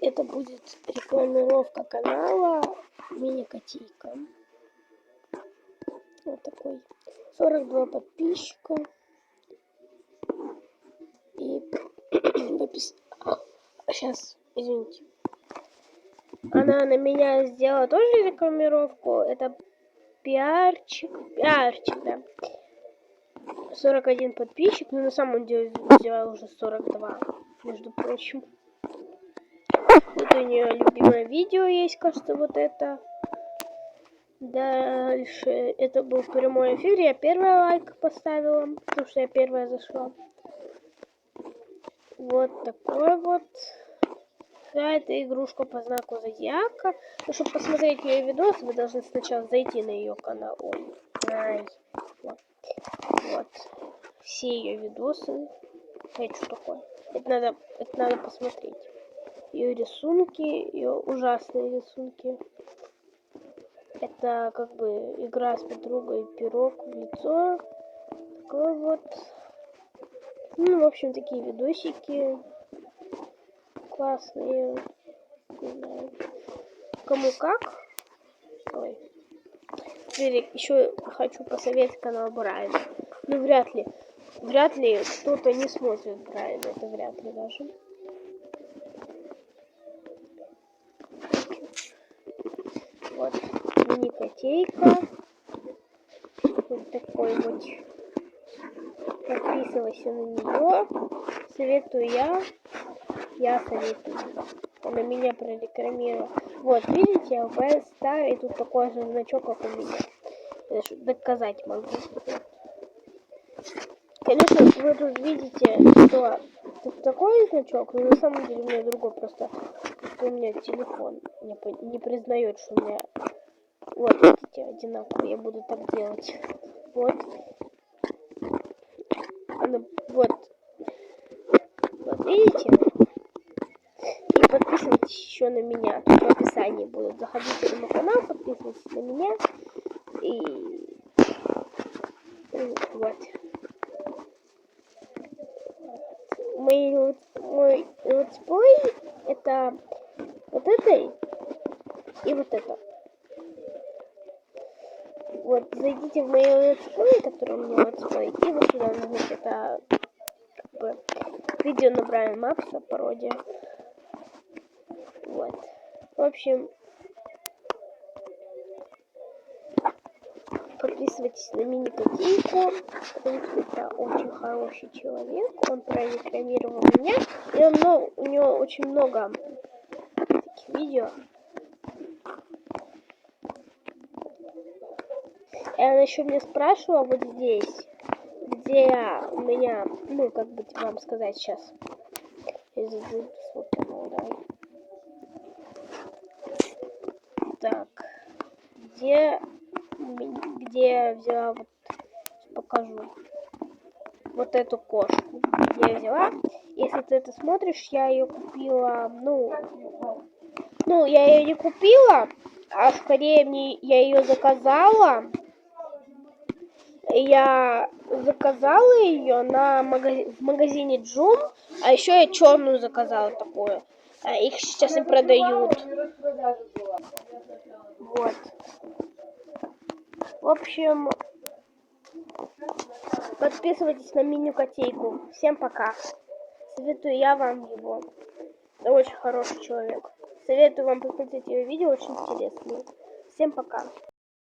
Это будет рекламировка канала Мини-Котейка. Вот такой. 42 подписчика. И сейчас, извините. Она на меня сделала тоже рекламировку. Это пиарчик, да. 41 подписчик, но на самом деле сделала уже 42, между прочим. Вот у нее любимое видео есть, кажется, вот это. Дальше, это был прямой эфир, я первый лайк поставила, потому что я первая зашла. Вот такой вот. Какая-то игрушка по знаку зодиака. Но чтобы посмотреть ее видос, вы должны сначала зайти на ее канал. Вот. Все ее видосы. Это что такое? Это надо посмотреть. Ее рисунки, ее ужасные рисунки. Это как бы игра с подругой, пирог в лицо. Такой вот. Ну, в общем, такие видосики классные. Не знаю. Кому как. Ой. Теперь еще хочу посоветовать канал Брайана. Ну, вряд ли кто-то не смотрит Брайана. Это вряд ли даже. Вот. Мини-Котейка. Вот такой вот. Подписывайся на нее. Советую я советую. Она меня прорекламировала. Вот, видите, ЛПС старый, тут такой же значок, как у меня. Я доказать могу. Конечно, вы тут видите, что тут такой значок, но на самом деле у меня другой, просто у меня телефон не признает, что у меня... Вот, видите, одинаково, я буду так делать. Вот. Вот, видите? И подписывайтесь еще на меня. Тут в описании будут. Заходите на мой канал, подписывайтесь на меня. И вот. Мой летсплей это вот это и вот это. Вот, зайдите в мои летсплей, который у меня летсплей, и вот сюда нажмите. Это как бы видео на Брайана Макса, пародия. Вот. В общем, подписывайтесь на Мини-Котейку, потому что это очень хороший человек. Он прорекламировал меня. И у него очень много таких видео. И она еще меня спрашивала вот здесь, где у меня, ну, как бы вам сказать сейчас. Так, где я взяла, вот, покажу, вот эту кошку, где я взяла. Если ты это смотришь, я ее купила, ну, я ее не купила, а скорее я ее заказала. Я заказала ее в магазине Джум, а еще я черную заказала такую. Их сейчас и продают. Вот. В общем, подписывайтесь на Мини-Котейку. Всем пока. Советую я вам его. Это очень хороший человек. Советую вам посмотреть ее видео, очень интересные. Всем пока.